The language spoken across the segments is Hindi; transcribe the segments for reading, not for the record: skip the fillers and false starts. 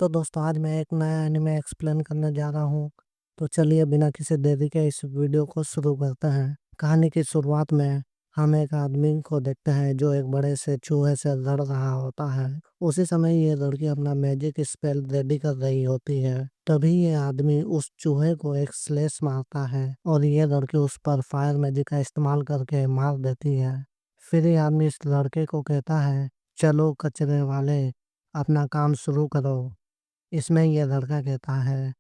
तो दोस्तों आज मैं एक नया एनिमे एक्सप्लेन करने जा रहा हूँ। तो चलिए बिना किसी देरी के इस वीडियो को शुरू करते हैं। कहानी की शुरुआत में हम एक आदमी को देखते हैं जो एक बड़े से चूहे से लड़ रहा होता है। उसी समय ये लड़की अपना मैजिक स्पेल रेडी कर रही होती है। तभी ये आदमी उस चूहे को एक स्लेश मारता है और ये लड़की उस पर फायर मैजिक का इस्तेमाल करके मार देती है। फिर ये आदमी इस लड़के को कहता है, चलो कचरे वाले अपना काम शुरू करो। इसमें यह लड़का कहता है,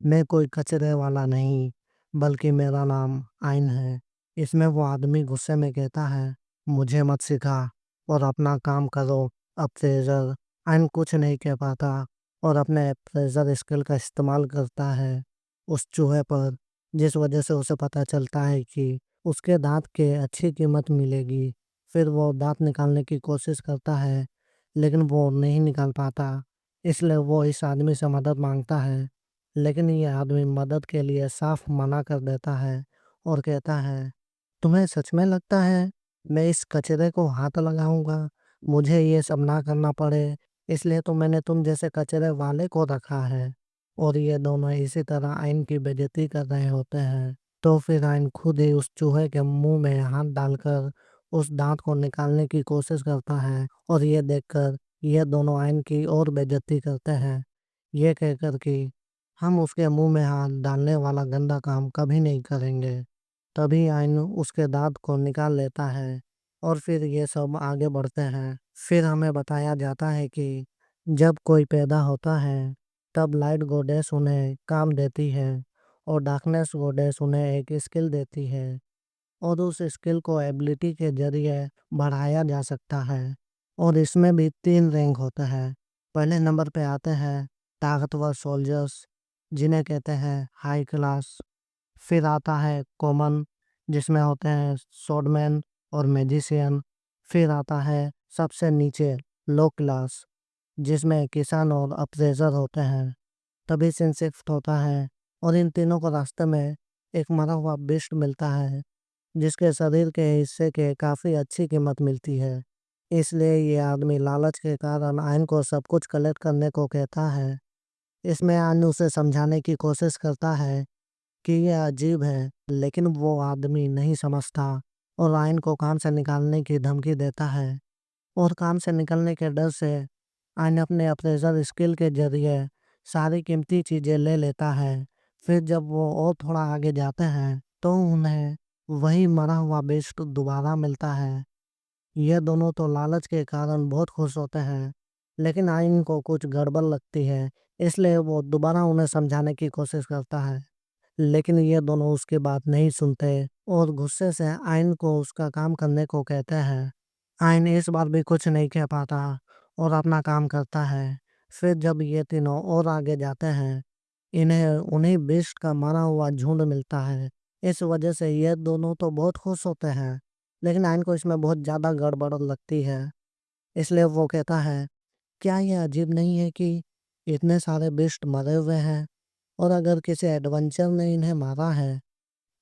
मैं कोई कचरे वाला नहीं, बल्कि मेरा नाम आइन है। इसमें वो आदमी गुस्से में कहता है, मुझे मत सिखा और अपना काम करो। अब फ्रेजर आइन कुछ नहीं कह पाता और अपने फ्रेजर स्किल का इस्तेमाल करता है उस चूहे पर, जिस वजह से उसे पता चलता है कि उसके दांत के अच्छी कीमत मिलेगी। फिर वो दांत निकालने की कोशिश करता है, लेकिन वो नहीं निकाल पाता। इसलिए वो इस आदमी से मदद मांगता है, लेकिन ये आदमी मदद के लिए साफ मना कर देता है और कहता है, तुम्हें सच में लगता है मैं इस कचरे को हाथ लगाऊंगा? मुझे ये सब ना करना पड़े, इसलिए तो मैंने तुम जैसे कचरे वाले को रखा है। और ये दोनों इसी तरह आइन की बेइज्जती कर रहे होते हैं। तो फिर आइन खुद ही उस चूहे के मुंह में हाथ डालकर उस दांत को निकालने की कोशिश करता है और ये देखकर ये दोनों आइन की और बेइज्जती करते हैं, ये कहकर कि हम उसके मुंह में हाथ डालने वाला गंदा काम कभी नहीं करेंगे। तभी आइन उसके दांत को निकाल लेता है और फिर ये सब आगे बढ़ते हैं। फिर हमें बताया जाता है कि जब कोई पैदा होता है तब लाइट गॉडेस उन्हें काम देती है और डार्कनेस गॉडेस उन्हें एक स्किल देती है और उस स्किल को एबिलिटी के जरिए बढ़ाया जा सकता है। और इसमें भी 3 रैंक होते हैं। पहले नंबर पे आते हैं ताकतवर सोल्जर्स, जिन्हें कहते हैं हाई क्लास। फिर आता है कॉमन, जिसमें होते हैं स्वॉर्डमैन और मैजिशियन। फिर आता है सबसे नीचे लो क्लास, जिसमें किसान और अप्रेजर होते हैं। तभी सीन शिफ्ट होता है और इन तीनों को रास्ते में एक मरा हुआ बिस्ट मिलता है, जिसके शरीर के हिस्से के काफी अच्छी कीमत मिलती है। इसलिए ये आदमी लालच के कारण आयन को सब कुछ कलेक्ट करने को कहता है। इसमें आयन उसे समझाने की कोशिश करता है कि यह अजीब है, लेकिन वो आदमी नहीं समझता और आयन को काम से निकालने की धमकी देता है। और काम से निकलने के डर से आयन अपने अप्रेजर स्किल के जरिए सारी कीमती चीजें ले लेता है। फिर जब वो और थोड़ा आगे जाते हैं तो उन्हें वही मरा हुआ बेस्ट दोबारा मिलता है। ये दोनों तो लालच के कारण बहुत खुश होते हैं, लेकिन आइन को कुछ गड़बड़ लगती है। इसलिए वो दोबारा उन्हें समझाने की कोशिश करता है, लेकिन ये दोनों उसकी बात नहीं सुनते और गुस्से से आइन को उसका काम करने को कहते हैं। आइन इस बार भी कुछ नहीं कह पाता और अपना काम करता है। फिर जब ये तीनों और आगे जाते हैं, इन्हें उन्हीं बिस्ट का मरा हुआ झुंड मिलता है। इस वजह से ये दोनों तो बहुत खुश होते हैं, लेकिन आइन को इसमें बहुत ज़्यादा गड़बड़ लगती है। इसलिए वो कहता है, क्या ये अजीब नहीं है कि इतने सारे बिस्ट मरे हुए हैं और अगर किसी एडवेंचर ने इन्हें मारा है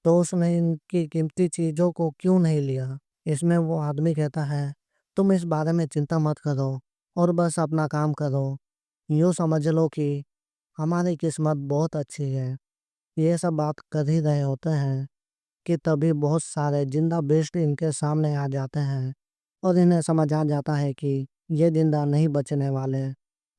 तो उसने इनकी कीमती चीज़ों को क्यों नहीं लिया? इसमें वो आदमी कहता है, तुम इस बारे में चिंता मत करो और बस अपना काम करो। यूँ समझ लो कि हमारी किस्मत बहुत अच्छी है। ये सब बात कर ही रहे होते हैं कि तभी बहुत सारे जिंदा बेस्ट इनके सामने आ जाते हैं और इन्हें समझ आ जाता है कि ये जिंदा नहीं बचने वाले।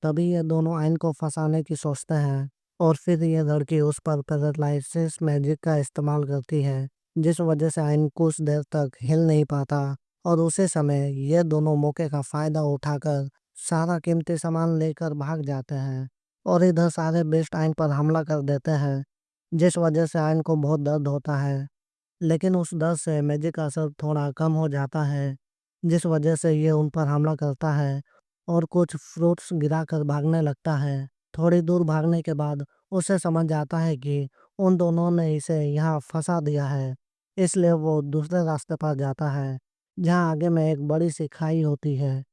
तभी ये दोनों आइन को फंसाने की सोचते हैं और फिर ये लड़की उस पर पैरालाइसिस मैजिक का इस्तेमाल करती है, जिस वजह से आइन कुछ देर तक हिल नहीं पाता। और उसी समय ये दोनों मौके का फायदा उठाकर सारा कीमती सामान लेकर भाग जाते हैं और इधर सारे बेस्ट आइन पर हमला कर देते हैं, जिस वजह से आयन को बहुत दर्द होता है। लेकिन उस दर्द से मैजिक का असर थोड़ा कम हो जाता है, जिस वजह से ये उन पर हमला करता है और कुछ फ्रूट्स गिराकर भागने लगता है। थोड़ी दूर भागने के बाद उसे समझ आता है कि उन दोनों ने इसे यहाँ फंसा दिया है। इसलिए वो दूसरे रास्ते पर जाता है, जहाँ आगे में एक बड़ी सी खाई होती है।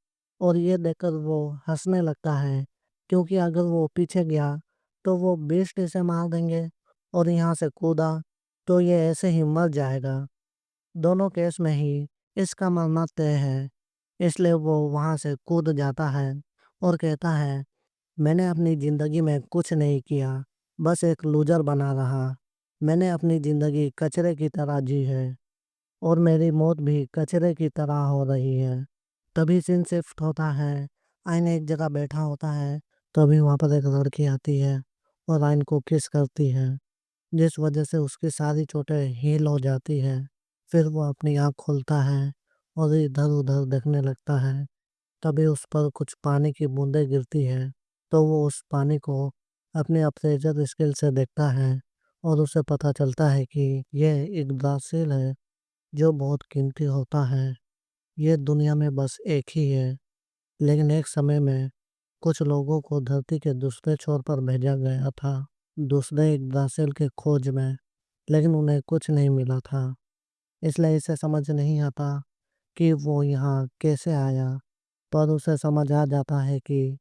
और ये देखकर वो हंसने लगता है, क्योंकि अगर वो पीछे गया तो वो बेस्ट इसे मार देंगे और यहाँ से कूदा तो ये ऐसे ही मर जाएगा। दोनों केस में ही इसका मरना तय है। इसलिए वो वहाँ से कूद जाता है और कहता है, मैंने अपनी ज़िंदगी में कुछ नहीं किया, बस एक लूज़र बना रहा। मैंने अपनी ज़िंदगी कचरे की तरह जी है और मेरी मौत भी कचरे की तरह हो रही है। तभी सीन शिफ्ट होता है, आयन एक जगह बैठा होता है, तभी वहाँ पर एक लड़की आती है और आयन को किस करती है, जिस वजह से उसकी सारी चोटें हील हो जाती है। फिर वो अपनी आँख खोलता है और इधर-उधर देखने लगता है। तभी उस पर कुछ पानी की बूंदें गिरती हैं, तो वो उस पानी को अपने अप्रेजर स्केल से देखता है और उसे पता चलता है कि यह यग्द्रासिल है, जो बहुत कीमती होता है। ये दुनिया में बस एक ही है, लेकिन एक समय में कुछ लोगों को धरती के दूसरे छोर पर भेजा गया था, दूसरे यग्द्रासिल की खोज में, लेकिन उन्हें कुछ नहीं मिला था। इसलिए इसे समझ नहीं आता कि वो यहाँ कैसे आया, पर उसे समझ आ जाता है कि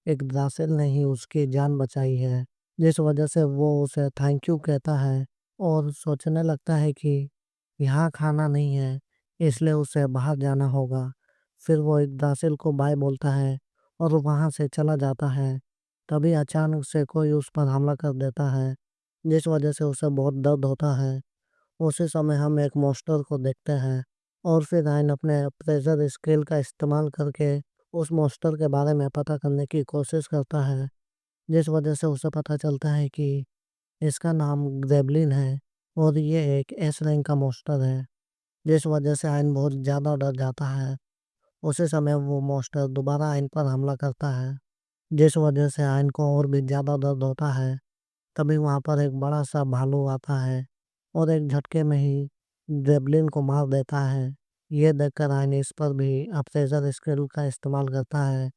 एक दासिल ने ही उसकी जान बचाई है, जिस वजह से वो उसे थैंक यू कहता है और सोचने लगता है कि यहाँ खाना नहीं है, इसलिए उसे बाहर जाना होगा। फिर वो एक दासिल को बाय बोलता है और वहाँ से चला जाता है। तभी अचानक से कोई उस पर हमला कर देता है, जिस वजह से उसे बहुत दर्द होता है। उसी समय हम एक मॉन्स्टर को देखते हैं और फिर आयन अपने प्रेशर स्केल का इस्तेमाल करके उस मॉन्स्टर के बारे में पता करने की कोशिश करता है, जिस वजह से उसे पता चलता है कि इसका नाम ग्रेबलिन है और ये एक एस रैंक का मॉन्स्टर है, जिस वजह से आयन बहुत ज़्यादा डर जाता है। उसी समय वो मॉन्स्टर दोबारा आयन पर हमला करता है, जिस वजह से आयन को और भी ज़्यादा दर्द होता है। तभी वहाँ पर एक बड़ा सा भालू आता है और एक झटके में ही ग्रेबलिन को मार देता है। ये देखकर आयन इस पर भी अप्रेजर स्किल का इस्तेमाल करता है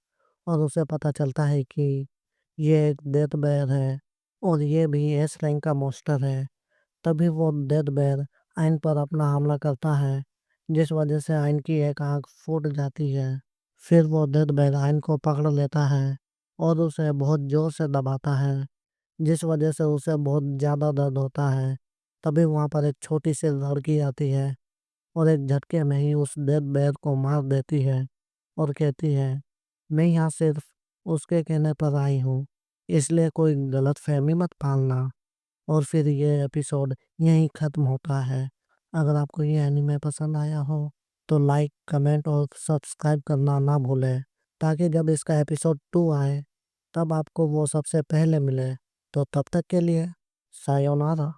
और उसे पता चलता है कि ये एक डेथ बेयर है और ये भी एस रैंक का मॉन्स्टर है। तभी वो डेथ बेयर आयन पर अपना हमला करता है, जिस वजह से आयन की एक आंख फूट जाती है। फिर वो डेथ बेयर आयन को पकड़ लेता है और उसे बहुत जोर से दबाता है, जिस वजह से उसे बहुत ज़्यादा दर्द होता है। तभी वहाँ पर एक छोटी सी लड़की आती है और एक झटके में ही उस डेथ बेयर को मार देती है और कहती है, मैं यहाँ सिर्फ उसके कहने पर आई हूँ, इसलिए कोई गलत फहमी मत पालना। और फिर ये एपिसोड यहीं ख़त्म होता है। अगर आपको ये एनीमे पसंद आया हो तो लाइक, कमेंट और सब्सक्राइब करना ना भूलें, ताकि जब इसका एपिसोड 2 आए तब आपको वो सबसे पहले मिले। तो तब तक के लिए सायोनारा।